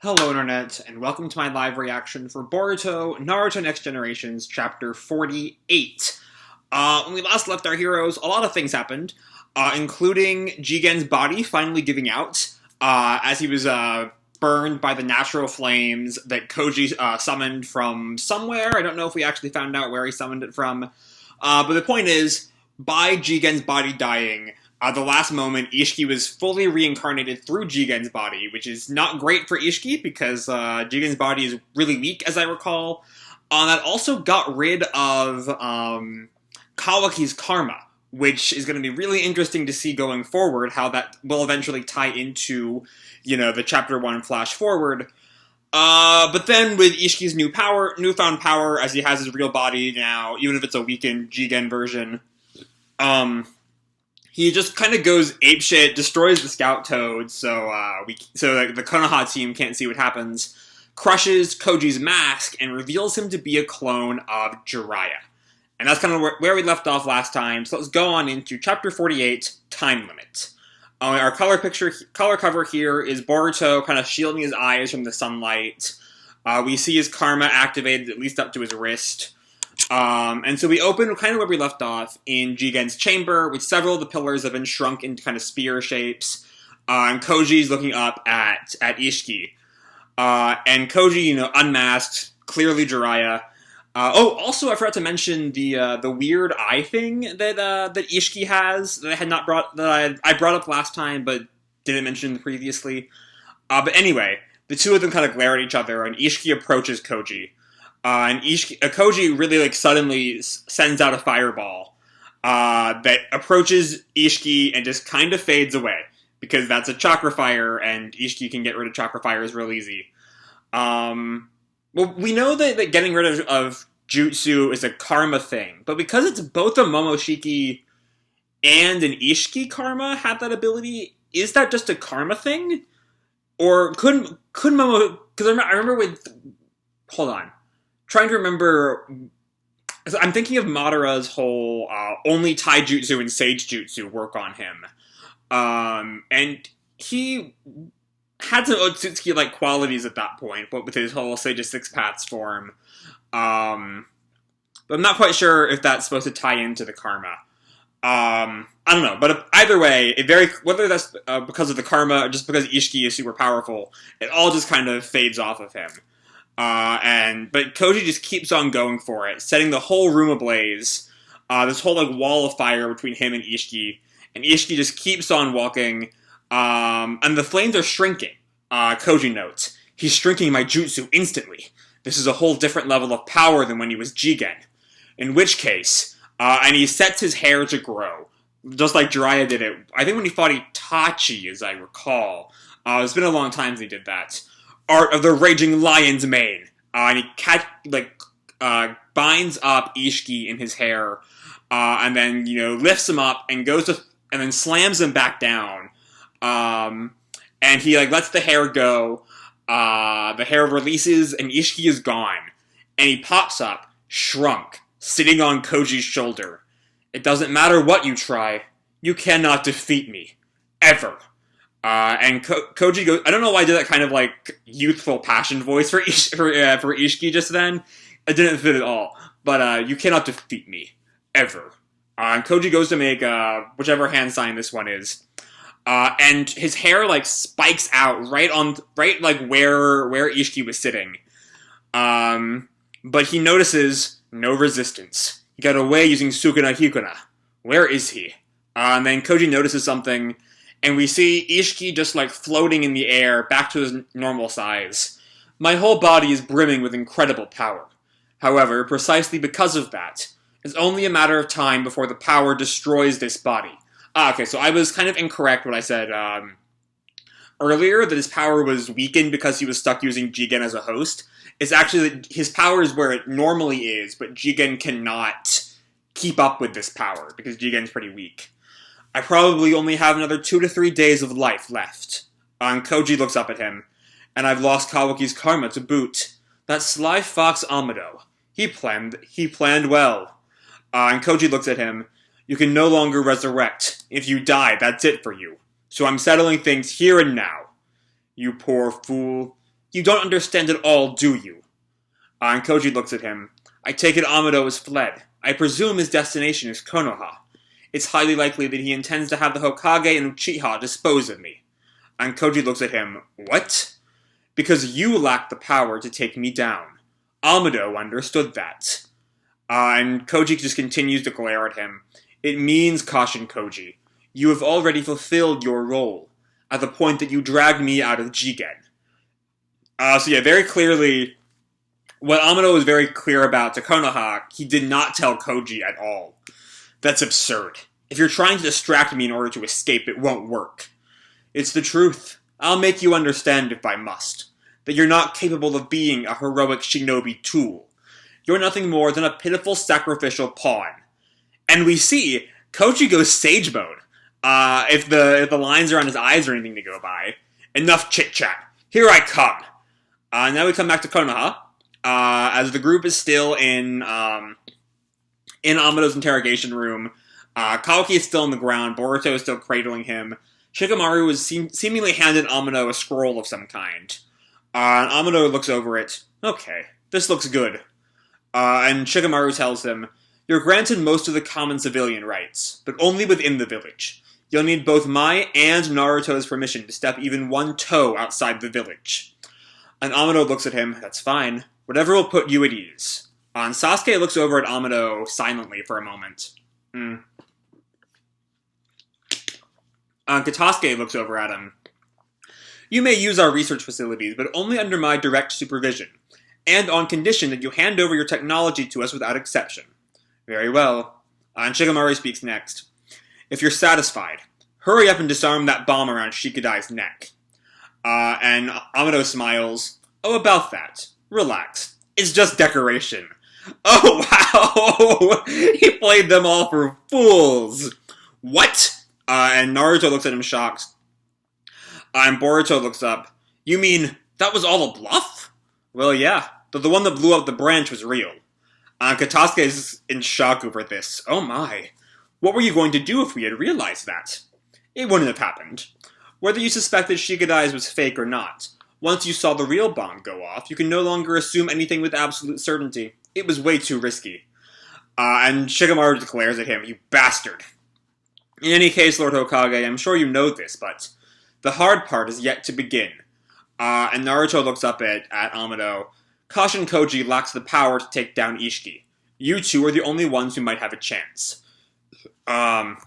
Hello Internet, and welcome to my live reaction for Boruto, Naruto Next Generations, Chapter 48. When we last left our heroes, a lot of things happened, including Jigen's body finally giving out, as he was burned by the natural flames that Koji summoned from somewhere. I don't know if we actually found out where he summoned it from, but the point is, by Jigen's body dying, the last moment, Isshiki was fully reincarnated through Jigen's body, which is not great for Isshiki because Jigen's body is really weak, as I recall. That also got rid of Kawaki's karma, which is going to be really interesting to see going forward, how that will eventually tie into, the Chapter 1 flash forward. But then with Ishiki's newfound power, as he has his real body now, even if it's a weakened Jigen version, he just kind of goes apeshit, destroys the Scout Toad, so the Konoha team can't see what happens, crushes Koji's mask, and reveals him to be a clone of Jiraiya. And that's kind of where we left off last time, so let's go on into Chapter 48, Time Limit. Our color cover here is Boruto kind of shielding his eyes from the sunlight. We see his karma activated at least up to his wrist. And so we open kind of where we left off in Jigen's chamber, with several of the pillars have been shrunk into kind of spear shapes. And Koji's looking up at Isshiki. And Koji, unmasked, clearly Jiraiya. Also, I forgot to mention the weird eye thing that Isshiki has that I brought up last time, but didn't mention previously. But anyway, the two of them kind of glare at each other, and Isshiki approaches Koji. And Koji really suddenly sends out a fireball that approaches Isshiki and just kind of fades away, because that's a chakra fire, and Isshiki can get rid of chakra fires real easy. Well, we know that getting rid of jutsu is a karma thing, but because it's both a Momoshiki and an Isshiki karma have that ability, is that just a karma thing? Or could Momo... Because I remember with... Hold on. Trying to remember... I'm thinking of Madara's whole only taijutsu and sage jutsu work on him. And he had some Otsutsuki-like qualities at that point, but with his whole Sage of Six Paths form. But I'm not quite sure if that's supposed to tie into the karma. I don't know, but either way, whether that's because of the karma or just because Isshiki is super powerful, it all just kind of fades off of him. But Koji just keeps on going for it, setting the whole room ablaze. This whole wall of fire between him and Isshiki just keeps on walking. And the flames are shrinking. Koji notes, "He's shrinking my jutsu instantly. This is a whole different level of power than when he was Jigen. In which case, and he sets his hair to grow, just like Jiraiya did it. I think when he fought Itachi, as I recall. It's been a long time since he did that. Art of the Raging Lion's Mane. And he binds up Isshiki in his hair, and then lifts him up and and then slams him back down. And he lets the hair go. The hair releases, and Isshiki is gone. And he pops up, shrunk, sitting on Koji's shoulder. "It doesn't matter what you try. You cannot defeat me. Ever." And Koji goes... I don't know why I did that kind of youthful passion voice for Isshiki just then. It didn't fit at all. But you cannot defeat me. Ever. And Koji goes to make whichever hand sign this one is. And his hair spikes out right where Isshiki was sitting. But he notices no resistance. He got away using Sukuna Hikuna. Where is he? And then Koji notices something, and we see Isshiki just floating in the air back to his normal size. "My whole body is brimming with incredible power. However, precisely because of that, it's only a matter of time before the power destroys this body." Okay, so I was kind of incorrect when I said earlier that his power was weakened because he was stuck using Jigen as a host. It's actually that his power is where it normally is, but Jigen cannot keep up with this power because Jigen's pretty weak. "I probably only have another 2 to 3 days of life left." And Koji looks up at him. "And I've lost Kawaki's karma to boot. That sly fox Amado. He planned well." And Koji looks at him. "You can no longer resurrect. If you die, that's it for you. So I'm settling things here and now." "You poor fool. You don't understand at all, do you? And Koji looks at him. I take it Amado has fled. I presume his destination is Konoha. It's highly likely that he intends to have the Hokage and Uchiha dispose of me. And Koji looks at him. What? Because you lack the power to take me down. Amado understood that. And Koji just continues to glare at him. It means, caution Koji, you have already fulfilled your role, at the point that you dragged me out of Jigen. So yeah, very clearly, what Amado was very clear about to Konoha, he did not tell Koji at all. That's absurd. If you're trying to distract me in order to escape, it won't work. It's the truth. I'll make you understand if I must. That you're not capable of being a heroic shinobi tool. You're nothing more than a pitiful sacrificial pawn. And we see, Koji goes sage mode. If the lines are on his eyes or anything to go by. Enough chit-chat. Here I come. Now we come back to Konoha. As the group is still in Amado's interrogation room. Kawaki is still on the ground. Boruto is still cradling him. Shikamaru is seemingly handed Amado a scroll of some kind. And Amado looks over it. Okay, this looks good. And Shikamaru tells him, you're granted most of the common civilian rights, but only within the village. You'll need both my and Naruto's permission to step even one toe outside the village. And Amado looks at him. That's fine. Whatever will put you at ease. And Sasuke looks over at Amado silently for a moment. Katasuke looks over at him. You may use our research facilities, but only under my direct supervision, and on condition that you hand over your technology to us without exception. Very well. And Shikamaru speaks next. If you're satisfied, hurry up and disarm that bomb around Shikadai's neck. And Amado smiles. Oh, about that. Relax. It's just decoration. Oh, wow! He played them all for fools! What? And Naruto looks at him shocked. And Boruto looks up. You mean, that was all a bluff? Well, yeah. But the one that blew up the branch was real. Katasuke is in shock over this. Oh my. What were you going to do if we had realized that? It wouldn't have happened. Whether you suspected Shikadai's was fake or not, once you saw the real bomb go off, you can no longer assume anything with absolute certainty. It was way too risky. And Shikamaru declares at him, you bastard. In any case, Lord Hokage, I'm sure you know this, but the hard part is yet to begin. And Naruto looks up at Amado. Caution Koji lacks the power to take down Isshiki. You two are the only ones who might have a chance. Sasuke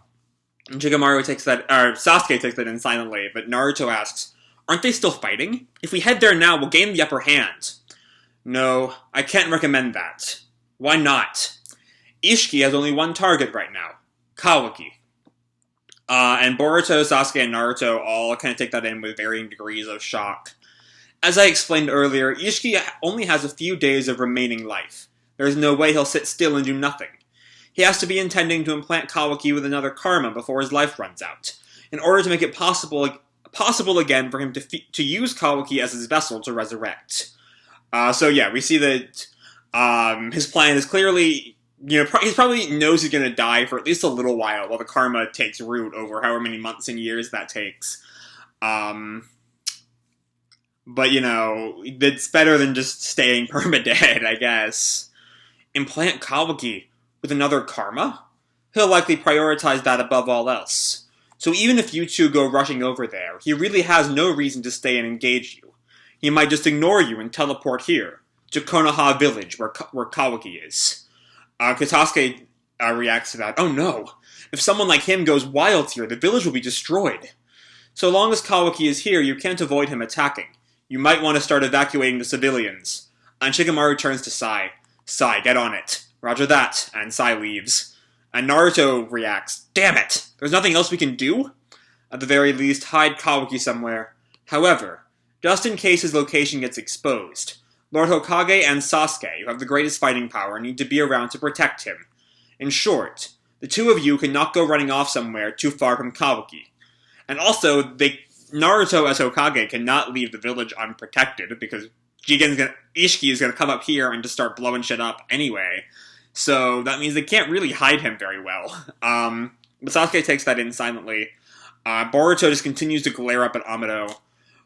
takes that in silently, but Naruto asks, aren't they still fighting? If we head there now, we'll gain the upper hand. No, I can't recommend that. Why not? Isshiki has only one target right now. Kawaki. And Boruto, Sasuke, and Naruto all kind of take that in with varying degrees of shock. As I explained earlier, Isshiki only has a few days of remaining life. There is no way he'll sit still and do nothing. He has to be intending to implant Kawaki with another karma before his life runs out, in order to make it possible again for him to use Kawaki as his vessel to resurrect. So yeah, we see that his plan is clearly, he probably knows he's going to die for at least a little while the karma takes root over however many months and years that takes. But, it's better than just staying permadead, I guess. Implant Kawaki with another karma? He'll likely prioritize that above all else. So even if you two go rushing over there, he really has no reason to stay and engage you. He might just ignore you and teleport here, to Konoha village, where Kawaki is. Katasuke reacts to that. Oh no! If someone like him goes wild here, the village will be destroyed. So long as Kawaki is here, you can't avoid him attacking. You might want to start evacuating the civilians. And Shikamaru turns to Sai. Sai, get on it. Roger that. And Sai leaves. And Naruto reacts. Damn it! There's nothing else we can do? At the very least, hide Kawaki somewhere. However, just in case his location gets exposed, Lord Hokage and Sasuke, who have the greatest fighting power, need to be around to protect him. In short, the two of you cannot go running off somewhere too far from Kawaki. And also, Naruto as Hokage cannot leave the village unprotected, because Isshiki is going to come up here and just start blowing shit up anyway. So that means they can't really hide him very well. But Sasuke takes that in silently. Boruto just continues to glare up at Amado.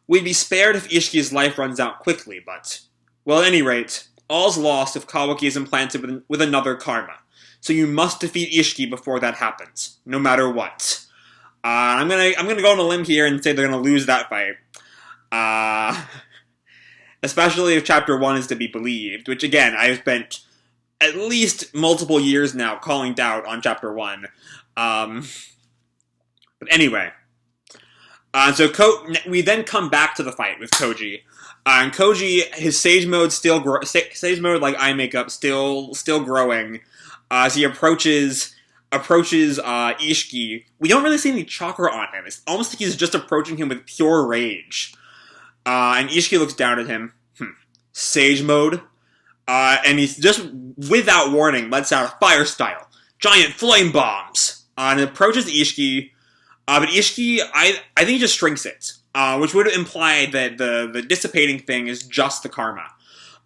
We'd be spared if Isshiki's life runs out quickly, but... Well, at any rate, all's lost if Kawaki is implanted with another karma. So you must defeat Isshiki before that happens, no matter what. I'm gonna go on a limb here and say they're gonna lose that fight. Especially if Chapter 1 is to be believed, which again, I've spent at least multiple years now calling doubt on Chapter 1. But anyway. So we then come back to the fight with Koji. And Koji, his Sage Mode Sage Mode, like eye makeup, still growing. As he approaches Isshiki. We don't really see any chakra on him. It's almost like he's just approaching him with pure rage. And Isshiki looks down at him. Sage Mode? And he's just, without warning, lets out a fire style. Giant flame bombs! And approaches Isshiki. But Isshiki, I think he just shrinks it. Which would imply that the dissipating thing is just the karma.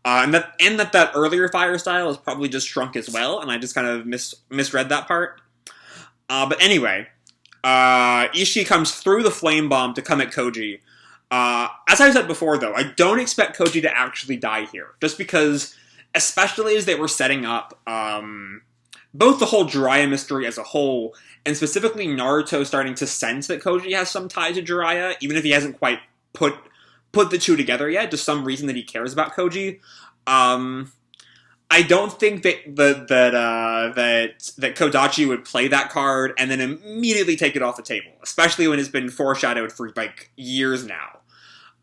And that earlier fire style is probably just shrunk as well, and I just kind of misread that part. But anyway, Isshiki comes through the flame bomb to come at Koji. As I said before, though, I don't expect Koji to actually die here, just because, especially as they were setting up both the whole Jiraiya mystery as a whole, and specifically Naruto starting to sense that Koji has some tie to Jiraiya, even if he hasn't quite put the two together yet, just some reason that he cares about Koji. I don't think that Kodachi would play that card and then immediately take it off the table, especially when it's been foreshadowed for like years now.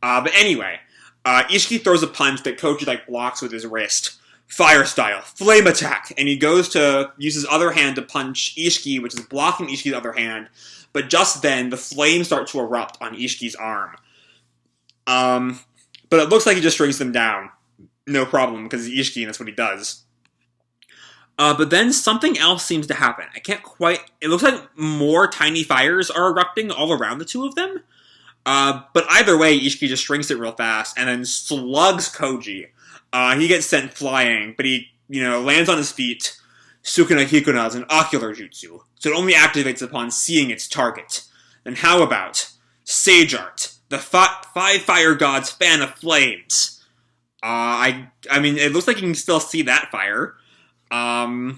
But anyway, Isshiki throws a punch that Koji blocks with his wrist. Fire style, flame attack, and he goes to use his other hand to punch Isshiki, which is blocking Ishiki's other hand. But just then, the flames start to erupt on Ishiki's arm. But it looks like he just strings them down. No problem, because he's Isshiki and that's what he does. But then something else seems to happen. I can't quite... It looks like more tiny fires are erupting all around the two of them. But either way, Isshiki just strings it real fast and then slugs Koji. He gets sent flying, but he, lands on his feet. Sukuna Hikuna is an ocular jutsu, so it only activates upon seeing its target. And how about Sage Art? The five fire gods' fan of flames. I mean, it looks like you can still see that fire. But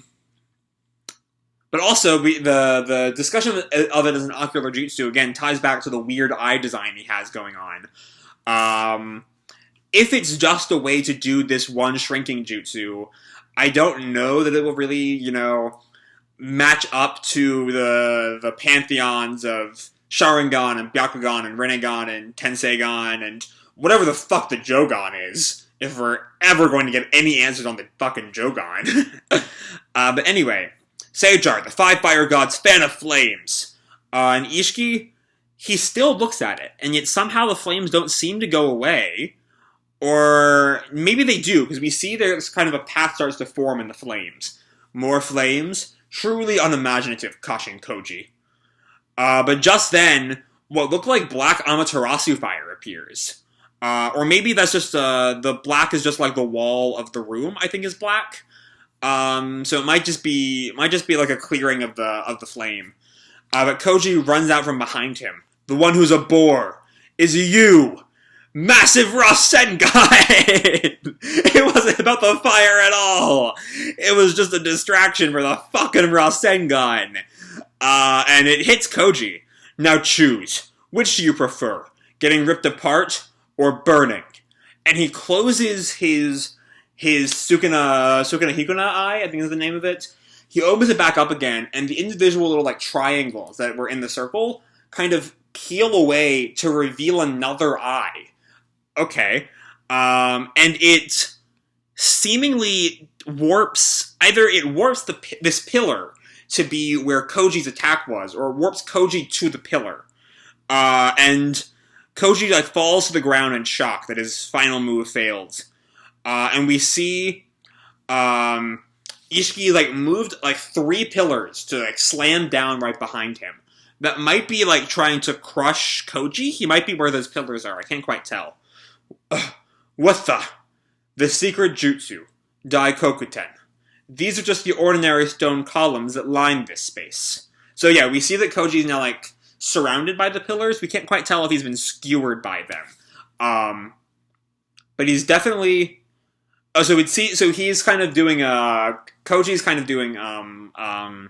also, the discussion of it as an ocular jutsu, again, ties back to the weird eye design he has going on. If it's just a way to do this one shrinking jutsu, I don't know that it will really, match up to the pantheons of Sharingan and Byakugan and Rinnegan and Tenseigan and whatever the fuck the Jogan is, if we're ever going to get any answers on the fucking Jogan. But anyway, Sage Art, the five fire gods' fan of flames. And Isshiki, he still looks at it, and yet somehow the flames don't seem to go away. Or maybe they do, because we see there's kind of a path starts to form in the flames. More flames? Truly unimaginative, cautioned Koji. But just then, what looked like black Amaterasu fire appears. Or maybe that's just, the black is just like the wall of the room, I think is black. So it might just be like a clearing of the flame. But Koji runs out from behind him. The one who's a bore is you! Massive Rasengan! It wasn't about the fire at all! It was just a distraction for the fucking Rasengan! And it hits Koji. Now choose. Which do you prefer? Getting ripped apart or burning? And he closes his Sukuna Hikuna eye, I think is the name of it. He opens it back up again, and the individual little triangles that were in the circle kind of peel away to reveal another eye. Okay. And it seemingly warps... Either it warps this pillar to be where Koji's attack was, or warps Koji to the pillar. And Koji falls to the ground in shock that his final move failed. And we see Isshiki moved 3 pillars to slam down right behind him. That might be trying to crush Koji. He might be where those pillars are. I can't quite tell. What the secret jutsu, Daikokuten. These are just the ordinary stone columns that line this space. So yeah, we see that Koji's now surrounded by the pillars. We can't quite tell if he's been skewered by them. But he's definitely. Oh, so he's kind of doing Koji's kind of doing a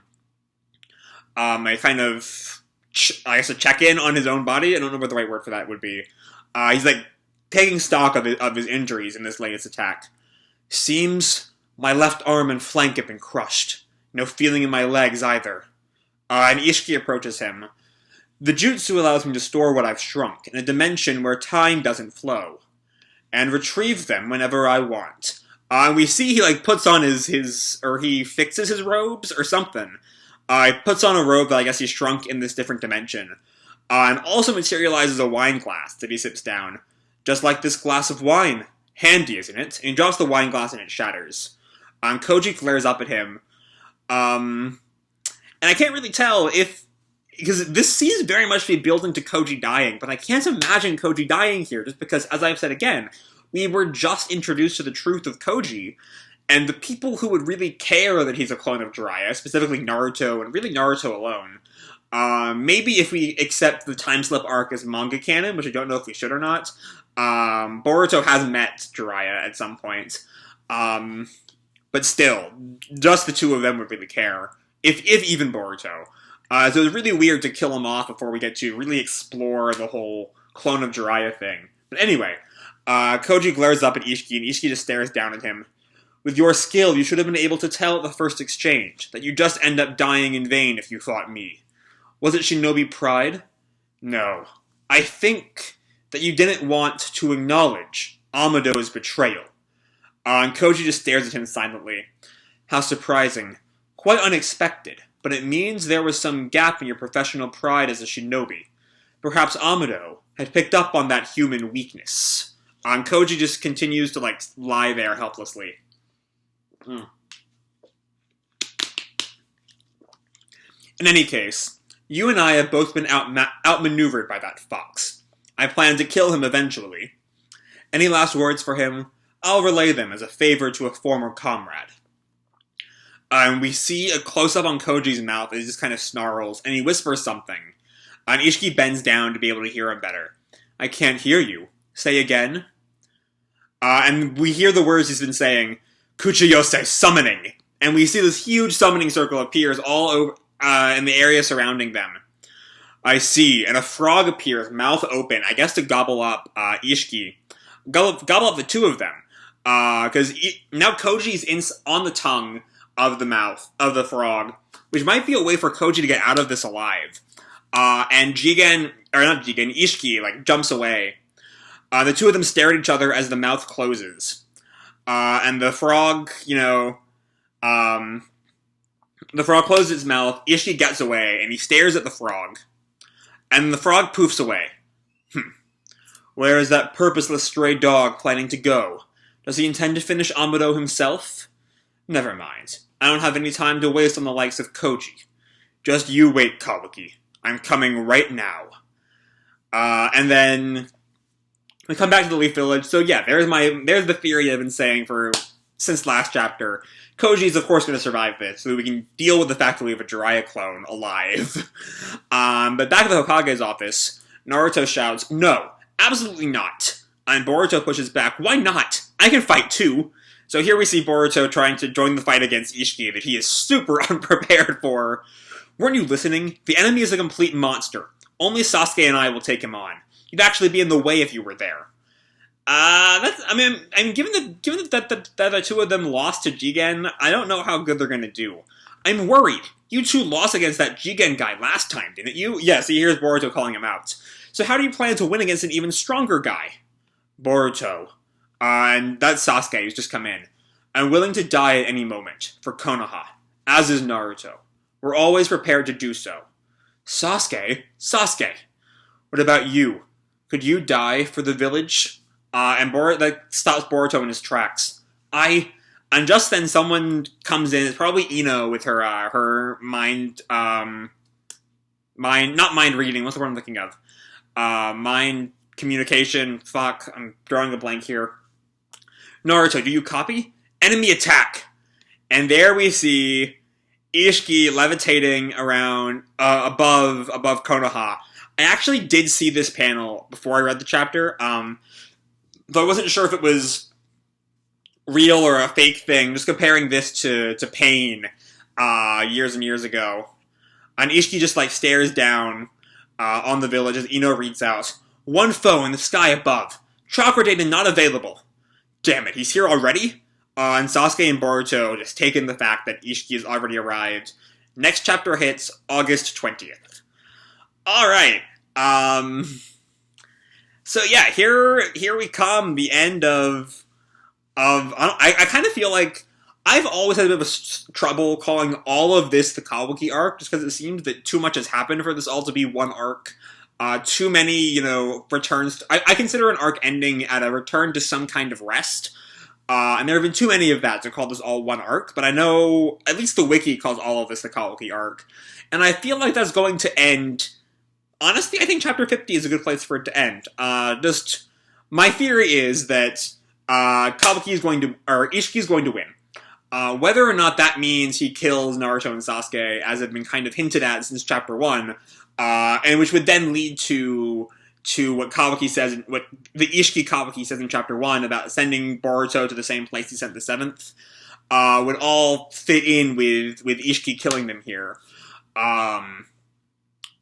kind of I guess a check-in on his own body. I don't know what the right word for that would be. He's like taking stock of his injuries in this latest attack. Seems my left arm and flank have been crushed. No feeling in my legs either. And Isshiki approaches him. The jutsu allows me to store what I've shrunk in a dimension where time doesn't flow, and retrieve them whenever I want. And we see he like puts on he fixes his robes or something. He puts on a robe that I guess he shrunk in this different dimension. And also materializes a wine glass that he sips down. Just like this glass of wine. Handy, isn't it? And he drops the wine glass and it shatters. And Koji glares up at him. And I can't really tell because this seems very much to be built into Koji dying, but I can't imagine Koji dying here, just because, as I've said again, we were just introduced to the truth of Koji, and the people who would really care that he's a clone of Jiraiya, specifically Naruto, and really Naruto alone, maybe if we accept the time slip arc as manga canon, which I don't know if we should or not, Boruto has met Jiraiya at some point, but still, just the two of them would really care, if even Boruto. So it's really weird to kill him off before we get to really explore the whole clone of Jiraiya thing. But anyway, Koji glares up at Isshiki, and Isshiki just stares down at him. With your skill, you should have been able to tell at the first exchange that you just end up dying in vain if you fought me. Was it shinobi pride? No. I think that you didn't want to acknowledge Amado's betrayal. And Koji just stares at him silently. How surprising. Quite unexpected. But it means there was some gap in your professional pride as a shinobi. Perhaps Amado had picked up on that human weakness. And Koji just continues to, lie there helplessly. In any case, you and I have both been outmaneuvered by that fox. I plan to kill him eventually. Any last words for him? I'll relay them as a favor to a former comrade. And we see a close-up on Koji's mouth as he just kind of snarls, and he whispers something. And Isshiki bends down to be able to hear him better. I can't hear you. Say again. And we hear the words he's been saying, Kuchiyose, summoning! And we see this huge summoning circle appears all over in the area surrounding them. I see, and a frog appears, mouth open, I guess to gobble up Isshiki. Gobble up the two of them. Because now Koji's on the tongue of the mouth of the frog, which might be a way for Koji to get out of this alive. And Isshiki, jumps away. The two of them stare at each other as the mouth closes. And the frog, the frog closes its mouth, Isshiki gets away, and he stares at the frog. And the frog poofs away. Where is that purposeless stray dog planning to go? Does he intend to finish Amado himself? Never mind. I don't have any time to waste on the likes of Koji. Just you wait, Kawaki. I'm coming right now. And then we come back to the Leaf Village. So yeah, there's the theory I've been saying since last chapter. Koji's of course going to survive this, so that we can deal with the fact that we have a Jiraiya clone alive. But back at the Hokage's office, Naruto shouts, "No, absolutely not." And Boruto pushes back, "Why not? I can fight too." So here we see Boruto trying to join the fight against Isshiki that he is super unprepared for. Weren't you listening? The enemy is a complete monster. Only Sasuke and I will take him on. You'd actually be in the way if you were there. Given that the two of them lost to Jigen, I don't know how good they're going to do. I'm worried. You two lost against that Jigen guy last time, didn't you? Yes, here's Boruto calling him out. So how do you plan to win against an even stronger guy? Boruto. And that's Sasuke, who's just come in. I'm willing to die at any moment, for Konoha, as is Naruto. We're always prepared to do so. Sasuke? What about you? Could you die for the village? And that stops Boruto in his tracks. And just then someone comes in, it's probably Ino with her mind not mind reading, what's the word I'm looking of? Mind communication, fuck, I'm drawing a blank here. Naruto, do you copy? Enemy attack! And there we see Isshiki levitating around above Konoha. I actually did see this panel before I read the chapter. though I wasn't sure if it was real or a fake thing, just comparing this to Pain years and years ago. And Isshiki just, like, stares down on the village as Ino reads out, "One foe in the sky above. Chakra data not available. Damn it, he's here already?" And Sasuke and Boruto just take in the fact that Isshiki has already arrived. Next chapter hits August 20th. Alright, so yeah, here we come, the end of I kind of feel like I've always had a bit of trouble calling all of this the Kawaki arc, just because it seems that too much has happened for this all to be one arc. Too many, returns. I consider an arc ending at a return to some kind of rest. And there have been too many of that to call this all one arc, but I know at least the wiki calls all of this the Kawaki arc. And I feel like that's going to end. Honestly, I think chapter 50 is a good place for it to end. Just my theory is that Isshiki is going to win. Whether or not that means he kills Naruto and Sasuke, as had been kind of hinted at since chapter 1, and which would then lead to what Kawaki says, what the Isshiki Kawaki says in chapter 1 about sending Boruto to the same place he sent the 7th, would all fit in with Isshiki killing them here.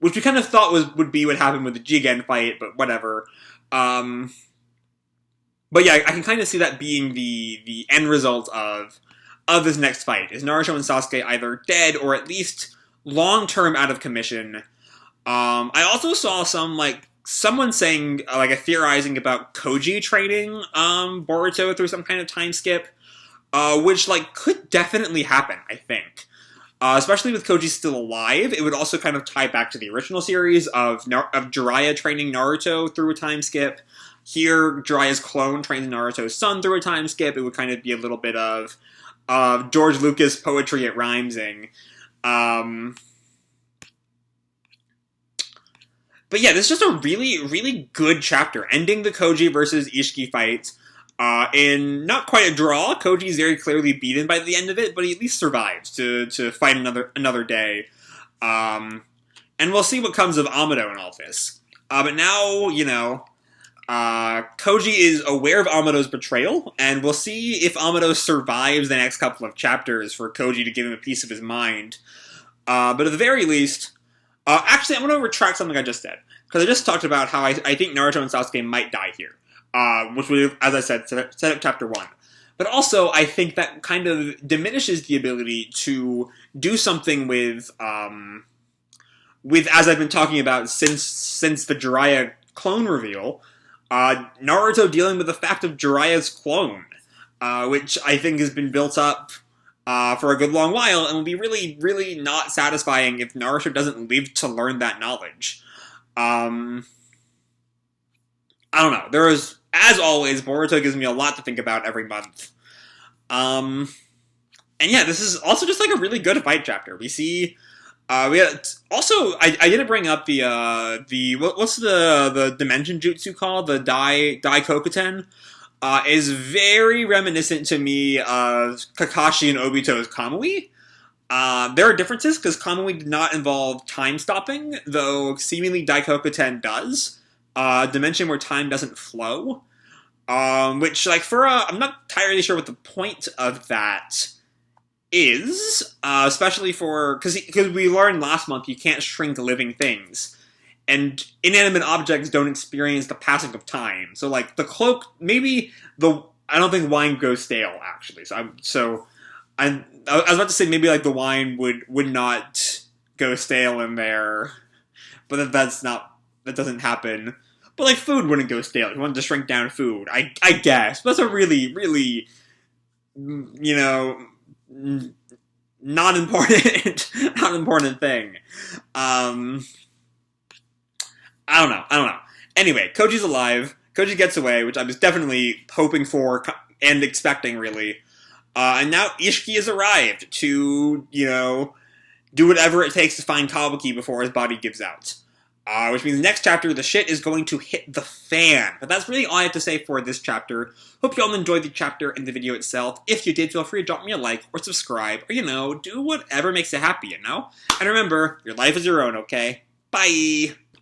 Which we kind of thought would be what happened with the Jigen fight, but whatever. But yeah, I can kind of see that being the end result of this next fight. Is Naruto and Sasuke either dead or at least long-term out of commission? I also saw someone saying, theorizing about Koji training Boruto through some kind of time skip, which, could definitely happen, I think. Especially with Koji still alive, it would also kind of tie back to the original series of Jiraiya training Naruto through a time skip. Here, Jiraiya's clone trains Naruto's son through a time skip. It would kind of be a little bit of George Lucas poetry at rhymesing. But yeah, this is just a really, really good chapter, ending the Koji versus Isshiki fight in not quite a draw. Koji's very clearly beaten by the end of it, but he at least survives to fight another day. And we'll see what comes of Amado in all this. But now, Koji is aware of Amado's betrayal, and we'll see if Amado survives the next couple of chapters for Koji to give him a piece of his mind. But at the very least, actually, I'm going to retract something I just said, because I just talked about how I think Naruto and Sasuke might die here, which would, as I said, set up chapter 1. But also, I think that kind of diminishes the ability to do something with as I've been talking about since the Jiraiya clone reveal, Naruto dealing with the fact of Jiraiya's clone, which I think has been built up for a good long while, and will be really, really not satisfying if Naruto doesn't live to learn that knowledge. I don't know. As always, Boruto gives me a lot to think about every month. And yeah, this is also just a really good fight chapter. We see, I didn't bring up what's the dimension jutsu called? The Dai Kokuten. Is very reminiscent to me of Kakashi and Obito's Kamui. There are differences, because Kamui did not involve time stopping, though seemingly Daikoku-ten does. Dimension where time doesn't flow. Which, I'm not entirely sure what the point of that is, especially because we learned last month you can't shrink living things. And inanimate objects don't experience the passing of time. So, the cloak, I don't think wine goes stale, actually. I was about to say maybe, the wine would not go stale in there. But that doesn't happen. But, food wouldn't go stale. If you wanted to shrink down food, I guess. But that's a really, really, not important thing. I don't know. Anyway, Koji's alive. Koji gets away, which I was definitely hoping for and expecting, really. And now Isshiki has arrived to, do whatever it takes to find Kawaki before his body gives out. Which means next chapter, the shit is going to hit the fan. But that's really all I have to say for this chapter. Hope you all enjoyed the chapter and the video itself. If you did, feel free to drop me a like or subscribe, or, do whatever makes you happy, And remember, your life is your own, okay? Bye!